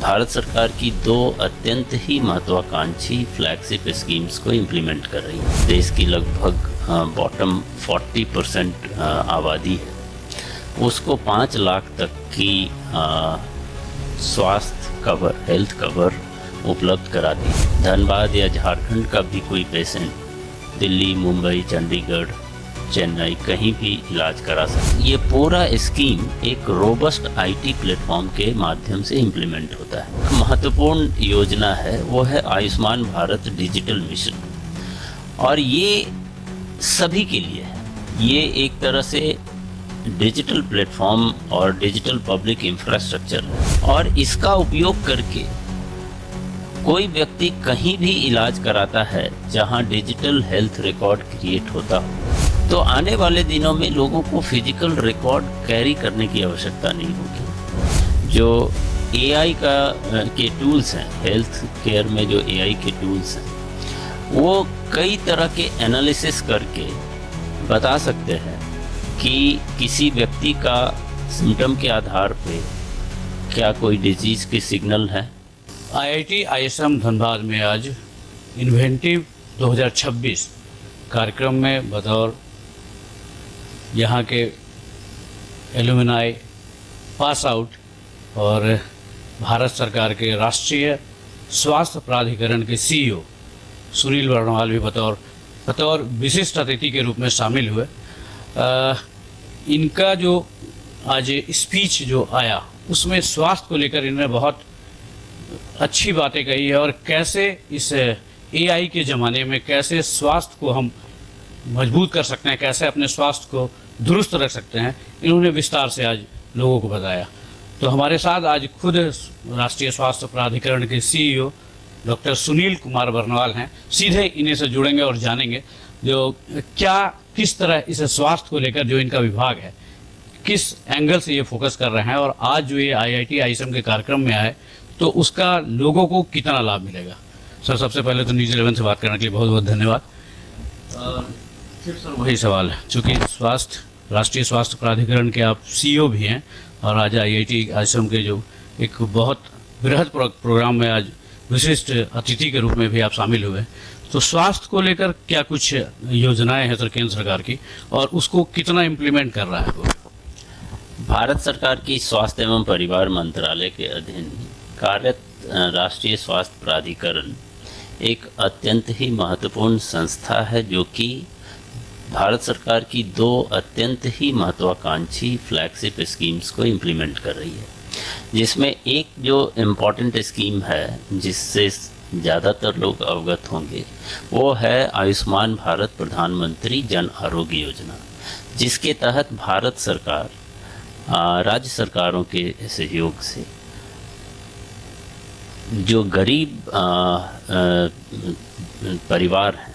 भारत सरकार की दो अत्यंत ही महत्वाकांक्षी फ्लैगशिप स्कीम्स को इम्प्लीमेंट कर रही है। देश की लगभग बॉटम 40% आबादी है, उसको 5 लाख तक की स्वास्थ्य कवर, हेल्थ कवर उपलब्ध कराती है। धनबाद या झारखंड का भी कोई पेशेंट दिल्ली, मुंबई, चंडीगढ़, चेन्नई कहीं भी इलाज करा सकते। ये पूरा स्कीम एक रोबस्ट आईटी प्लेटफॉर्म के माध्यम से इम्प्लीमेंट होता है। महत्वपूर्ण योजना है वो है आयुष्मान भारत डिजिटल मिशन, और ये सभी के लिए है। ये एक तरह से डिजिटल प्लेटफॉर्म और डिजिटल पब्लिक इंफ्रास्ट्रक्चर है, और इसका उपयोग करके कोई व्यक्ति कहीं भी इलाज कराता है जहां डिजिटल हेल्थ रिकॉर्ड क्रिएट होता हो, तो आने वाले दिनों में लोगों को फिजिकल रिकॉर्ड कैरी करने की आवश्यकता नहीं होगी। जो एआई के टूल्स हैं, हेल्थ केयर में जो एआई के टूल्स हैं, वो कई तरह के एनालिसिस करके बता सकते हैं कि किसी व्यक्ति का सिम्टम के आधार पे क्या कोई डिजीज़ के सिग्नल है। आईआईटी आईएसएम धनबाद में आज इन्वेंटिव 2026 कार्यक्रम में बतौर यहाँ के एलुमनाई पास आउट और भारत सरकार के राष्ट्रीय स्वास्थ्य प्राधिकरण के सीईओ सुनील वर्णवाल भी बतौर विशिष्ट अतिथि के रूप में शामिल हुए। इनका जो आज स्पीच जो आया उसमें स्वास्थ्य को लेकर इन्होंने बहुत अच्छी बातें कही है, और कैसे इस एआई के ज़माने में कैसे स्वास्थ्य को हम मजबूत कर सकते हैं, कैसे अपने स्वास्थ्य को दुरुस्त रख सकते हैं, इन्होंने विस्तार से आज लोगों को बताया। तो हमारे साथ आज खुद राष्ट्रीय स्वास्थ्य प्राधिकरण के सीईओ डॉक्टर सुनील कुमार वर्णवाल हैं। सीधे इन्हीं से जुड़ेंगे और जानेंगे जो किस तरह इस स्वास्थ्य को लेकर जो इनका विभाग है किस एंगल से ये फोकस कर रहे हैं, और आज जो ये आईआईटी आईएसएम के कार्यक्रम में आए तो उसका लोगों को कितना लाभ मिलेगा। सर, सबसे पहले तो न्यूज़ 11 से बात करने के लिए बहुत बहुत धन्यवाद। फिर सर वही सवाल है, चूँकि राष्ट्रीय स्वास्थ्य प्राधिकरण के आप सीईओ भी हैं और आज आईआईटी आईएसएम के जो एक बहुत बृहद प्रोग्राम में आज विशिष्ट अतिथि के रूप में भी आप शामिल हुए, तो स्वास्थ्य को लेकर क्या कुछ योजनाएं हैं सर केंद्र सरकार की, और उसको कितना इम्प्लीमेंट कर रहा है वो? भारत सरकार की स्वास्थ्य एवं परिवार मंत्रालय के अधीन कार्यरत राष्ट्रीय स्वास्थ्य प्राधिकरण एक अत्यंत ही महत्वपूर्ण संस्था है, जो कि भारत सरकार की दो अत्यंत ही महत्वाकांक्षी फ्लैगशिप स्कीम्स को इम्प्लीमेंट कर रही है। जिसमें एक जो इम्पॉर्टेंट स्कीम है जिससे ज़्यादातर लोग अवगत होंगे, वो है आयुष्मान भारत प्रधानमंत्री जन आरोग्य योजना, जिसके तहत भारत सरकार राज्य सरकारों के सहयोग से जो गरीब परिवार हैं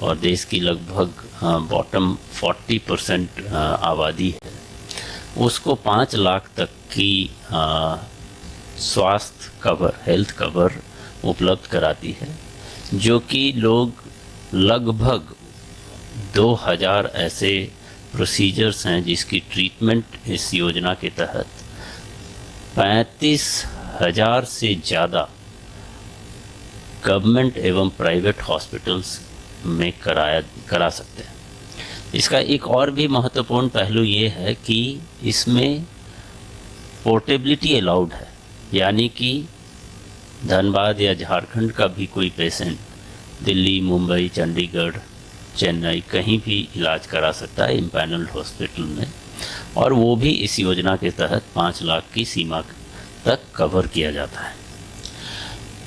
और देश की लगभग बॉटम 40% आबादी है, उसको 5 लाख तक की स्वास्थ्य कवर, हेल्थ कवर उपलब्ध कराती है, जो कि लोग लगभग 2000 ऐसे प्रोसीजर्स हैं जिसकी ट्रीटमेंट इस योजना के तहत 35,000 से ज़्यादा गवर्नमेंट एवं प्राइवेट हॉस्पिटल्स में करा सकते हैं। इसका एक और भी महत्वपूर्ण पहलू ये है कि इसमें पोर्टेबिलिटी अलाउड है, यानी कि धनबाद या झारखंड का भी कोई पेशेंट दिल्ली, मुंबई, चंडीगढ़, चेन्नई कहीं भी इलाज करा सकता है इम्पैनल्ड हॉस्पिटल में, और वो भी इस योजना के तहत 5 लाख की सीमा तक कवर किया जाता है।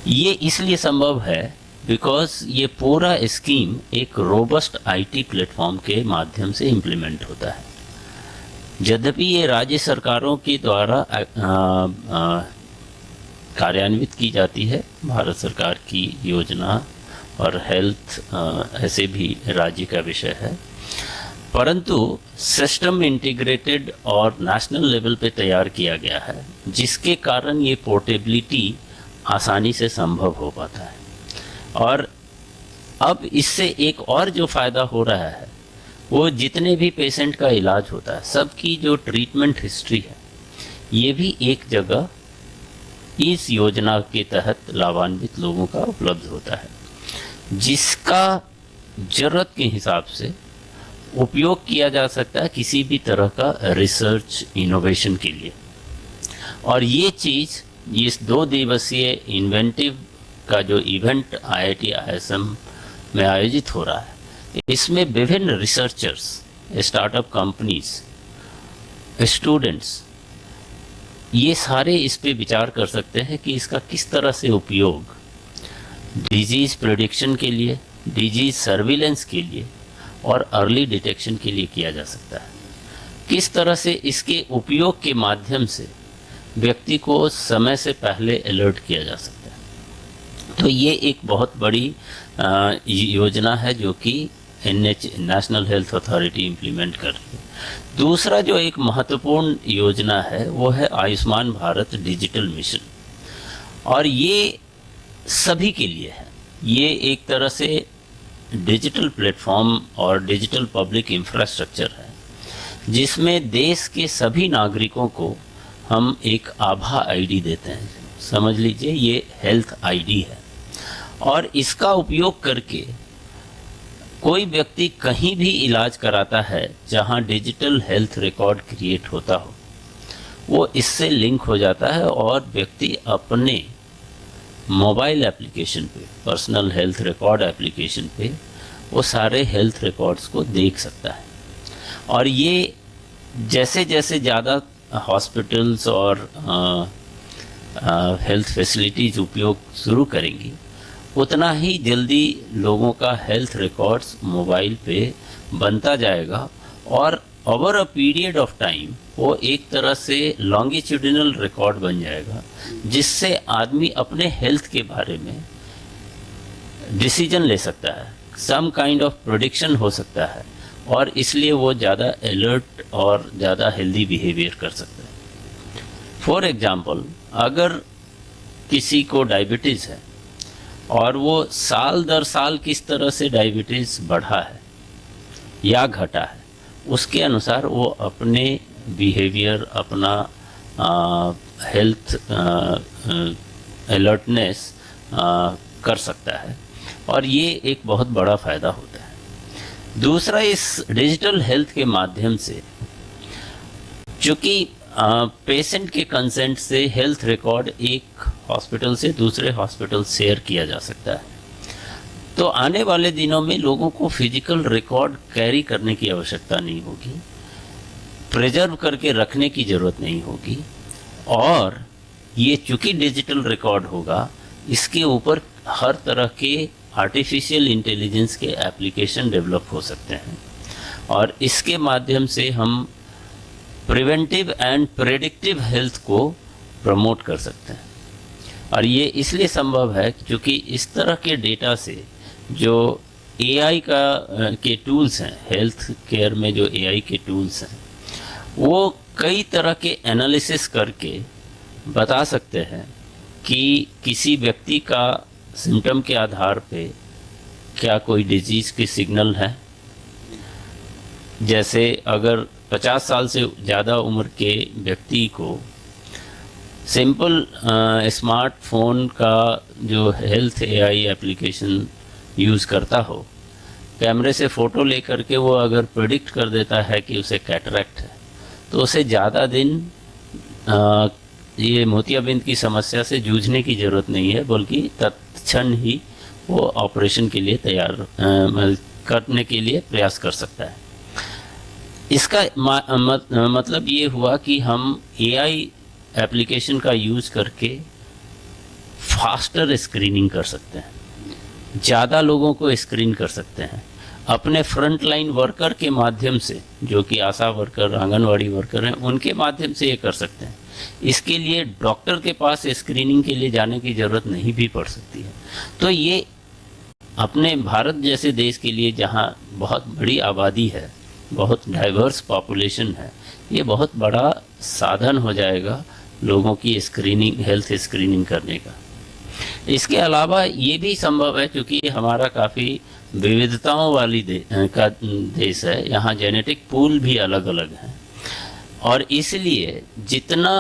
ये इसलिए संभव है बिकॉज ये पूरा स्कीम एक रोबस्ट आईटी प्लेटफॉर्म के माध्यम से इम्प्लीमेंट होता है। यद्यपि ये राज्य सरकारों के द्वारा कार्यान्वित की जाती है, भारत सरकार की योजना और हेल्थ ऐसे भी राज्य का विषय है, परंतु सिस्टम इंटीग्रेटेड और नेशनल लेवल पे तैयार किया गया है, जिसके कारण ये पोर्टेबिलिटी आसानी से संभव हो पाता है। और अब इससे एक और जो फ़ायदा हो रहा है वो जितने भी पेशेंट का इलाज होता है, सबकी जो ट्रीटमेंट हिस्ट्री है ये भी एक जगह इस योजना के तहत लाभान्वित लोगों का उपलब्ध होता है, जिसका ज़रूरत के हिसाब से उपयोग किया जा सकता है किसी भी तरह का रिसर्च इनोवेशन के लिए। और ये चीज़ इस 2 दिवसीय इन्वेंटिव का जो इवेंट IIT ISM में आयोजित हो रहा है, इसमें विभिन्न रिसर्चर्स, स्टार्टअप कंपनीज, स्टूडेंट्स, ये सारे इस पे विचार कर सकते हैं कि इसका किस तरह से उपयोग डिजीज़ प्रेडिक्शन के लिए, डिजीज़ सर्विलेंस के लिए और अर्ली डिटेक्शन के लिए किया जा सकता है। किस तरह से इसके उपयोग के माध्यम से व्यक्ति को समय से पहले अलर्ट किया जा सकता है। तो ये एक बहुत बड़ी योजना है जो कि नेशनल हेल्थ अथॉरिटी इम्प्लीमेंट कर रही है। दूसरा जो एक महत्वपूर्ण योजना है वो है आयुष्मान भारत डिजिटल मिशन, और ये सभी के लिए है। ये एक तरह से डिजिटल प्लेटफॉर्म और डिजिटल पब्लिक इंफ्रास्ट्रक्चर है, जिसमें देश के सभी नागरिकों को हम एक आभा आईडी देते हैं। समझ लीजिए ये हेल्थ आईडी है, और इसका उपयोग करके कोई व्यक्ति कहीं भी इलाज कराता है जहां डिजिटल हेल्थ रिकॉर्ड क्रिएट होता हो, वो इससे लिंक हो जाता है और व्यक्ति अपने मोबाइल एप्लीकेशन पे, पर्सनल हेल्थ रिकॉर्ड एप्लीकेशन पे वो सारे हेल्थ रिकॉर्ड्स को देख सकता है। और ये जैसे जैसे ज़्यादा हॉस्पिटल्स और हेल्थ फैसिलिटीज़ उपयोग शुरू करेंगी, उतना ही जल्दी लोगों का हेल्थ रिकॉर्ड्स मोबाइल पे बनता जाएगा, और over a period of time वो एक तरह से लॉन्गिट्यूडिनल रिकॉर्ड बन जाएगा, जिससे आदमी अपने हेल्थ के बारे में डिसीजन ले सकता है, सम काइंड ऑफ प्रेडिक्शन हो सकता है, और इसलिए वो ज़्यादा अलर्ट और ज़्यादा हेल्दी बिहेवियर कर सकता है। फॉर एग्जाम्पल, अगर किसी को डायबिटीज़ है और वो साल दर साल किस तरह से डायबिटीज़ बढ़ा है या घटा है, उसके अनुसार वो अपने बिहेवियर, अपना हेल्थ अलर्टनेस कर सकता है, और ये एक बहुत बड़ा फ़ायदा होता है। दूसरा, इस डिजिटल हेल्थ के माध्यम से चूँकि पेशेंट के कंसेंट से हेल्थ रिकॉर्ड एक हॉस्पिटल से दूसरे हॉस्पिटल शेयर किया जा सकता है, तो आने वाले दिनों में लोगों को फिजिकल रिकॉर्ड कैरी करने की आवश्यकता नहीं होगी, प्रिजर्व करके रखने की ज़रूरत नहीं होगी, और ये चूँकि डिजिटल रिकॉर्ड होगा, इसके ऊपर हर तरह के आर्टिफिशियल इंटेलिजेंस के एप्लीकेशन डेवलप हो सकते हैं, और इसके माध्यम से हम प्रिवेंटिव एंड प्रेडिक्टिव हेल्थ को प्रमोट कर सकते हैं। और ये इसलिए संभव है क्योंकि इस तरह के डेटा से जो AI के टूल्स हैं, हेल्थ केयर में जो AI के टूल्स हैं, वो कई तरह के एनालिसिस करके बता सकते हैं कि किसी व्यक्ति का सिम्टम के आधार पे क्या कोई डिजीज़ के सिग्नल है। जैसे अगर 50 साल से ज़्यादा उम्र के व्यक्ति को सिंपल स्मार्टफोन का जो हेल्थ AI एप्लीकेशन यूज़ करता हो, कैमरे से फ़ोटो लेकर के वो अगर प्रेडिक्ट कर देता है कि उसे कैटरैक्ट है, तो उसे ज़्यादा दिन ये मोतियाबिंद की समस्या से जूझने की ज़रूरत नहीं है, बल्कि तत्क्षण ही वो ऑपरेशन के लिए तैयार करने के लिए प्रयास कर सकता है। इसका मतलब ये हुआ कि हम AI एप्लीकेशन का यूज़ करके फास्टर स्क्रीनिंग कर सकते हैं, ज़्यादा लोगों को स्क्रीन कर सकते हैं, अपने फ्रंट लाइन वर्कर के माध्यम से, जो कि आशा वर्कर, आंगनवाड़ी वर्कर हैं, उनके माध्यम से ये कर सकते हैं। इसके लिए डॉक्टर के पास स्क्रीनिंग के लिए जाने की ज़रूरत नहीं भी पड़ सकती है। तो ये अपने भारत जैसे देश के लिए, जहाँ बहुत बड़ी आबादी है, बहुत डाइवर्स पॉपुलेशन है, ये बहुत बड़ा साधन हो जाएगा लोगों की स्क्रीनिंग, हेल्थ स्क्रीनिंग करने का। इसके अलावा ये भी संभव है क्योंकि हमारा काफ़ी विविधताओं वाली देश है, यहाँ जेनेटिक पूल भी अलग अलग हैं, और इसलिए जितना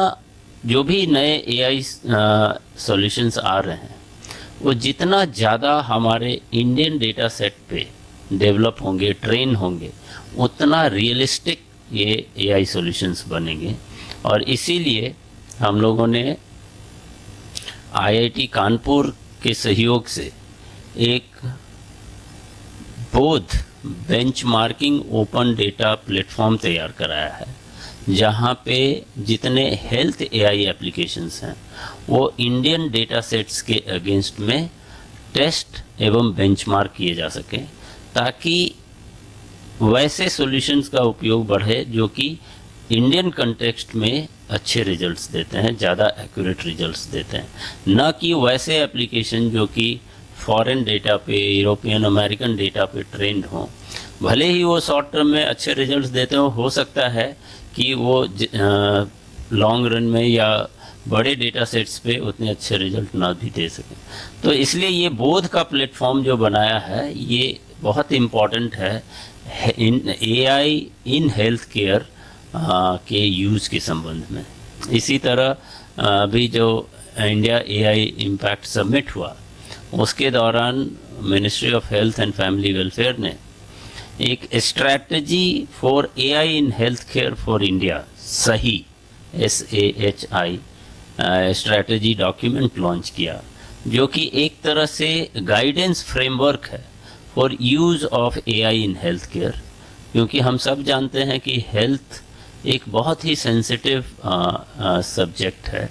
जो भी नए एआई सॉल्यूशंस आ रहे हैं वो जितना ज़्यादा हमारे इंडियन डेटा सेट पे डेवलप होंगे, ट्रेन होंगे, उतना रियलिस्टिक ये एआई सॉल्यूशंस बनेंगे। और इसीलिए हम लोगों ने आईआईटी कानपुर के सहयोग से एक बोध बेंचमार्किंग ओपन डेटा प्लेटफॉर्म तैयार कराया है, जहाँ पे जितने हेल्थ एआई एप्लीकेशंस हैं वो इंडियन डेटा सेट्स के अगेंस्ट में टेस्ट एवं बेंचमार्क किए जा सकें, ताकि वैसे सॉल्यूशंस का उपयोग बढ़े जो कि इंडियन कंटेक्स्ट में अच्छे रिजल्ट्स देते हैं, ज़्यादा एक्यूरेट रिजल्ट्स देते हैं, न कि वैसे एप्लीकेशन जो कि फॉरेन डेटा पे, यूरोपियन अमेरिकन डेटा पे ट्रेंड हों। भले ही वो शॉर्ट टर्म में अच्छे रिजल्ट्स देते हो सकता है कि वो लॉन्ग रन में या बड़े डेटा सेट्स पे उतने अच्छे रिजल्ट ना भी दे सकें। तो इसलिए ये बोध का प्लेटफॉर्म जो बनाया है ये बहुत इम्पॉर्टेंट है इन एआई इन हेल्थ केयर के यूज़ के संबंध में। इसी तरह अभी जो इंडिया एआई इम्पैक्ट समिट हुआ उसके दौरान ministry of health and family welfare ने एक strategy for AI in health care for India, सही SAHI स्ट्रैटेजी डॉक्यूमेंट लॉन्च किया, जो कि एक तरह से गाइडेंस फ्रेमवर्क है for use of AI in health care. क्योंकि हम सब जानते हैं कि हेल्थ एक बहुत ही सेंसिटिव सब्जेक्ट है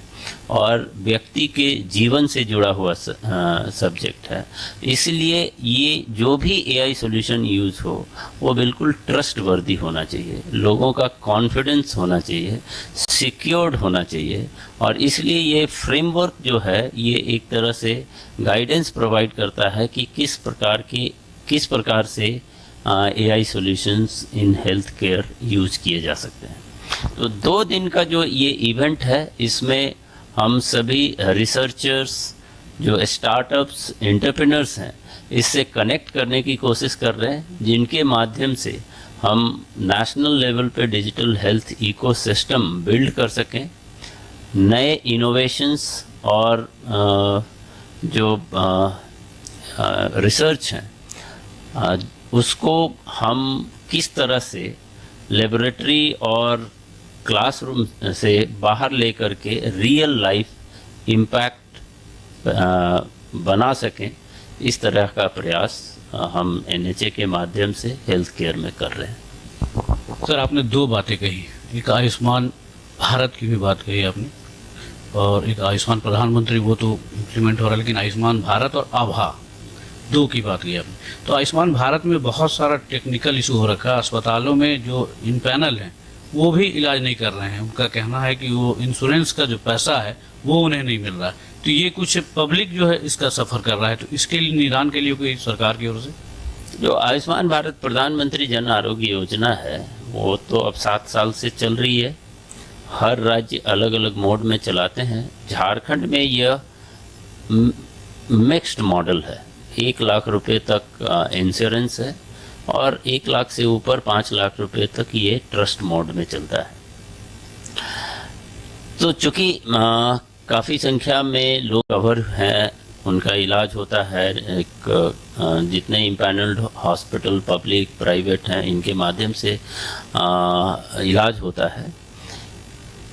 और व्यक्ति के जीवन से जुड़ा हुआ सब्जेक्ट है। इसलिए ये जो भी एआई सॉल्यूशन यूज़ हो वो बिल्कुल ट्रस्ट वर्दी होना चाहिए, लोगों का कॉन्फिडेंस होना चाहिए, सिक्योर्ड होना चाहिए। और इसलिए ये फ्रेमवर्क जो है ये एक तरह से गाइडेंस प्रोवाइड करता है कि किस प्रकार से AI solutions in health care use किए जा सकते हैं। तो 2 दिन का जो ये इवेंट है इसमें हम सभी रिसर्चर्स, जो स्टार्टअप्स, एंटरप्रेन्योर्स हैं, इससे कनेक्ट करने की कोशिश कर रहे हैं, जिनके माध्यम से हम नेशनल लेवल पे डिजिटल हेल्थ इकोसिस्टम बिल्ड कर सकें, नए इनोवेशंस और जो रिसर्च हैं उसको हम किस तरह से लेबोरेटरी और क्लासरूम से बाहर लेकर के रियल लाइफ इम्पैक्ट बना सकें, इस तरह का प्रयास हम NHA के माध्यम से हेल्थ केयर में कर रहे हैं। सर, आपने 2 बातें कही, एक आयुष्मान भारत की भी बात कही आपने और एक आयुष्मान प्रधानमंत्री, वो तो इम्प्लीमेंट हो रहा है, लेकिन आयुष्मान भारत और आभा 2 की बात की आपने। तो आयुष्मान भारत में बहुत सारा टेक्निकल इशू हो रखा है, अस्पतालों में जो इन पैनल हैं वो भी इलाज नहीं कर रहे हैं। उनका कहना है कि वो इंश्योरेंस का जो पैसा है वो उन्हें नहीं मिल रहा है। तो ये कुछ पब्लिक जो है इसका सफ़र कर रहा है, तो इसके लिए निदान के लिए कोई सरकार की ओर से जो आयुष्मान भारत प्रधानमंत्री जन आरोग्य योजना है वो तो अब 7 साल से चल रही है। हर राज्य अलग अलग मोड में चलाते हैं। झारखंड में यह मिक्स्ड मॉडल है, 1 लाख रुपए तक इंश्योरेंस है और 1 लाख से ऊपर 5 लाख रुपए तक ये ट्रस्ट मोड में चलता है। तो चूँकि काफ़ी संख्या में लोग कवर हैं, उनका इलाज होता है, एक जितने इम्पैनल्ड हॉस्पिटल पब्लिक प्राइवेट हैं इनके माध्यम से इलाज होता है।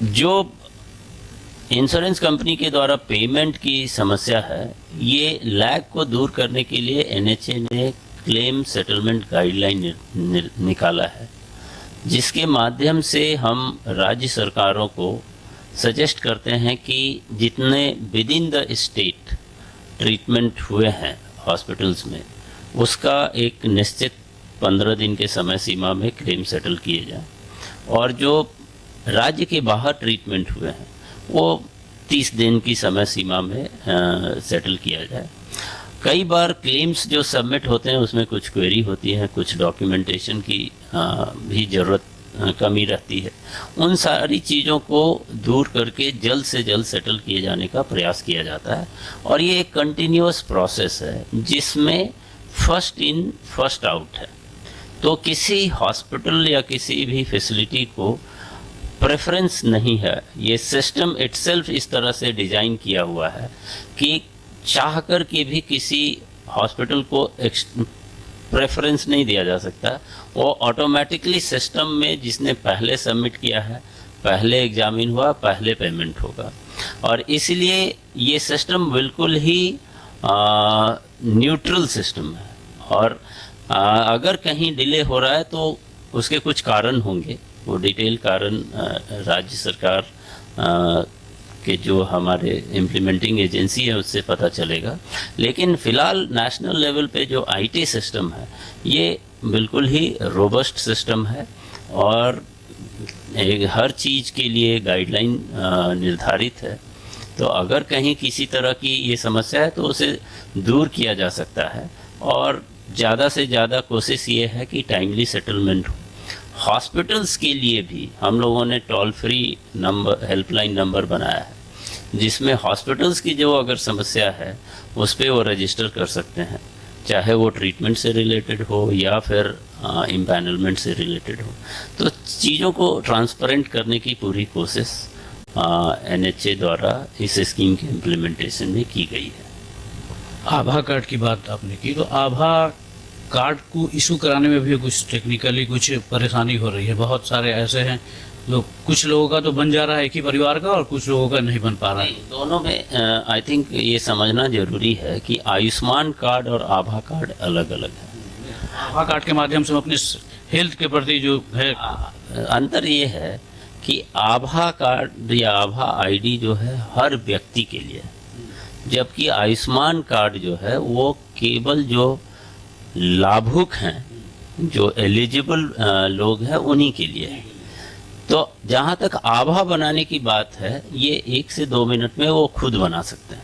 जो इंश्योरेंस कंपनी के द्वारा पेमेंट की समस्या है, ये लैग को दूर करने के लिए NHA ने क्लेम सेटलमेंट गाइडलाइन निकाला है, जिसके माध्यम से हम राज्य सरकारों को सजेस्ट करते हैं कि जितने with in the state treatment हुए हैं हॉस्पिटल्स में, उसका एक निश्चित 15 दिन के समय सीमा में क्लेम सेटल किए जाए, और जो राज्य के बाहर ट्रीटमेंट हुए हैं वो 30 दिन की समय सीमा में सेटल किया जाए। कई बार क्लेम्स जो सबमिट होते हैं उसमें कुछ क्वेरी होती है, कुछ डॉक्यूमेंटेशन की भी ज़रूरत कमी रहती है। उन सारी चीज़ों को दूर करके जल्द से जल्द सेटल किए जाने का प्रयास किया जाता है। और ये एक कंटिन्यूअस प्रोसेस है जिसमें फर्स्ट इन फर्स्ट आउट है। तो किसी हॉस्पिटल या किसी भी फैसिलिटी को प्रेफरेंस नहीं है। ये सिस्टम इटसेल्फ इस तरह से डिजाइन किया हुआ है कि चाह कर के भी किसी हॉस्पिटल को प्रेफरेंस नहीं दिया जा सकता। वो ऑटोमेटिकली सिस्टम में जिसने पहले सबमिट किया है, पहले एग्जामिन हुआ, पहले पेमेंट होगा। और इसलिए ये सिस्टम बिल्कुल ही न्यूट्रल सिस्टम है। और अगर कहीं डिले हो रहा है तो उसके कुछ कारण होंगे, वो डिटेल कारण राज्य सरकार के जो हमारे इम्प्लीमेंटिंग एजेंसी है उससे पता चलेगा। लेकिन फ़िलहाल नेशनल लेवल पे जो आईटी सिस्टम है ये बिल्कुल ही रोबस्ट सिस्टम है और हर चीज़ के लिए गाइडलाइन निर्धारित है। तो अगर कहीं किसी तरह की ये समस्या है तो उसे दूर किया जा सकता है और ज़्यादा से ज़्यादा कोशिश ये है कि टाइमली सेटलमेंट हो। हॉस्पिटल्स के लिए भी हम लोगों ने toll free number, helpline number बनाया है जिसमें हॉस्पिटल्स की जो अगर समस्या है उस पर वो रजिस्टर कर सकते हैं, चाहे वो ट्रीटमेंट से रिलेटेड हो या फिर इम्पैनलमेंट से रिलेटेड हो। तो चीज़ों को ट्रांसपेरेंट करने की पूरी कोशिश NHA द्वारा इस स्कीम के इम्प्लीमेंटेशन में की गई है। आभा कार्ड की बात आपने की, तो आभा कार्ड को इशू कराने में भी कुछ टेक्निकली कुछ परेशानी हो रही है। बहुत सारे ऐसे हैं लोग, कुछ लोगों का तो बन जा रहा है एक ही परिवार का और कुछ लोगों का नहीं बन पा रहा है। दोनों में आई थिंक ये समझना जरूरी है कि आयुष्मान कार्ड और आभा कार्ड अलग अलग है। आभा कार्ड के माध्यम से हम अपने हेल्थ के प्रति जो है अंतर ये है कि आभा कार्ड या आभा आईडी जो है हर व्यक्ति के लिए है, जबकि आयुष्मान कार्ड जो है वो केवल जो लाभुक हैं, जो एलिजिबल लोग हैं उन्हीं के लिए है। तो जहाँ तक आभा बनाने की बात है ये 1 से 2 मिनट में वो खुद बना सकते हैं।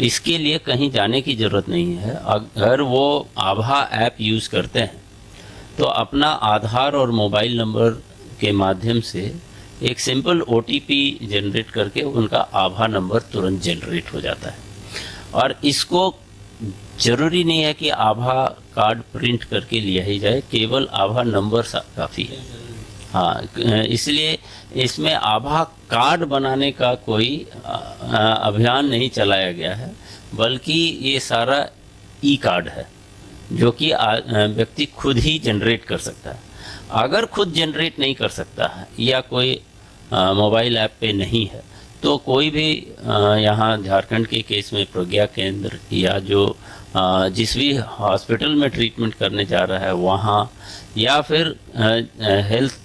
इसके लिए कहीं जाने की ज़रूरत नहीं है। अगर वो आभा ऐप यूज़ करते हैं तो अपना आधार और मोबाइल नंबर के माध्यम से एक सिंपल OTP जनरेट करके उनका आभा नंबर तुरंत जनरेट हो जाता है। और इसको ज़रूरी नहीं है कि आभा कार्ड प्रिंट करके लिया ही जाए, केवल आभा नंबर काफ़ी है। हाँ, इसलिए इसमें आभा कार्ड बनाने का कोई अभियान नहीं चलाया गया है, बल्कि ये सारा कार्ड है जो कि व्यक्ति खुद ही जनरेट कर सकता है। अगर खुद जनरेट नहीं कर सकता है या कोई मोबाइल ऐप पे नहीं है तो कोई भी यहाँ झारखंड के केस में प्रज्ञा केंद्र या जो जिस भी हॉस्पिटल में ट्रीटमेंट करने जा रहा है वहाँ या फिर हेल्थ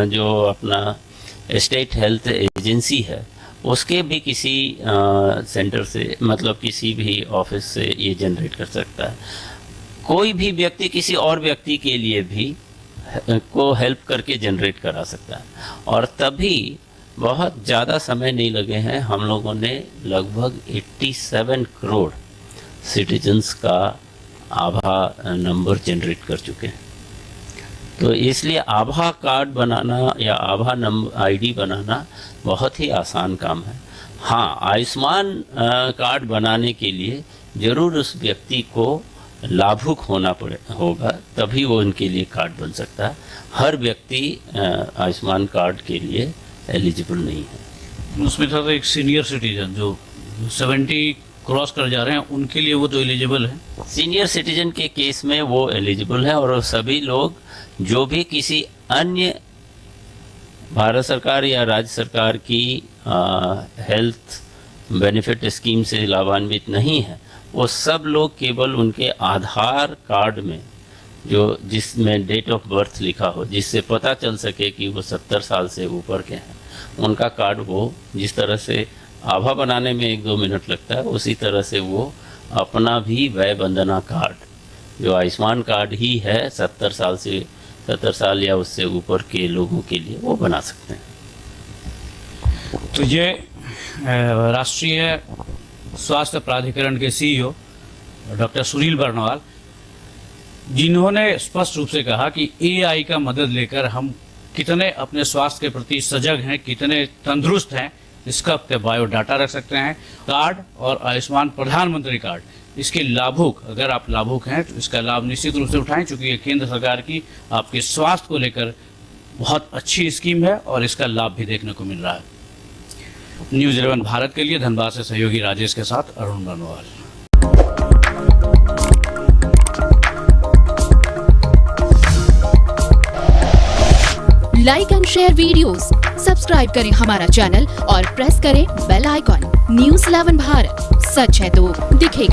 जो अपना स्टेट हेल्थ एजेंसी है उसके भी किसी सेंटर से, मतलब किसी भी ऑफिस से ये जनरेट कर सकता है। कोई भी व्यक्ति किसी और व्यक्ति के लिए भी को हेल्प करके जनरेट करा सकता है। और तभी बहुत ज़्यादा समय नहीं लगे हैं, हम लोगों ने लगभग 87 करोड़ सिटीजन्स का आभा नंबर जनरेट कर चुके हैं। तो इसलिए आभा कार्ड बनाना या आभा नंबर आईडी बनाना बहुत ही आसान काम है। हाँ, आयुष्मान कार्ड बनाने के लिए ज़रूर उस व्यक्ति को लाभुक होना होगा, तभी वो उनके लिए कार्ड बन सकता है। हर व्यक्ति आयुष्मान कार्ड के लिए एलिजिबल नहीं है। उसमें था एक सीनियर सिटीजन जो 70 क्रॉस कर जा रहे हैं, उनके लिए वो तो एलिजिबल है। सीनियर सिटीजन के केस में वो एलिजिबल है और सभी लोग जो भी किसी अन्य भारत सरकार या राज्य सरकार की हेल्थ बेनिफिट स्कीम से लाभान्वित नहीं है, वो सब लोग केवल उनके आधार कार्ड में जो जिसमें डेट ऑफ बर्थ लिखा हो, जिससे पता चल सके कि वो 70 साल से ऊपर के हैं, उनका कार्ड वो जिस तरह से आभा बनाने में 1-2 मिनट लगता है उसी तरह से वो अपना भी वय वंदना कार्ड जो आयुष्मान कार्ड ही है 70 साल या उससे ऊपर के लोगों के लिए वो बना सकते हैं। तो ये राष्ट्रीय स्वास्थ्य प्राधिकरण के CEO डॉक्टर सुनील बर्नवाल, जिन्होंने स्पष्ट रूप से कहा कि AI का मदद लेकर हम कितने अपने स्वास्थ्य के प्रति सजग हैं, कितने तंदुरुस्त हैं, इसका बायोडाटा रख सकते हैं। कार्ड और आयुष्मान प्रधानमंत्री कार्ड, इसके लाभुक, अगर आप लाभुक हैं तो इसका लाभ निश्चित रूप से उठाएं, क्योंकि ये केंद्र सरकार की आपके स्वास्थ्य को लेकर बहुत अच्छी स्कीम है और इसका लाभ भी देखने को मिल रहा है। न्यूज़ 11 भारत के लिए धनबाद से सहयोगी राजेश के साथ अरुण बनवाल। Like and share videos, subscribe करें हमारा चैनल और प्रेस करें बेल आइकॉन। न्यूज़ 11 भारत, सच है तो दिखेगा।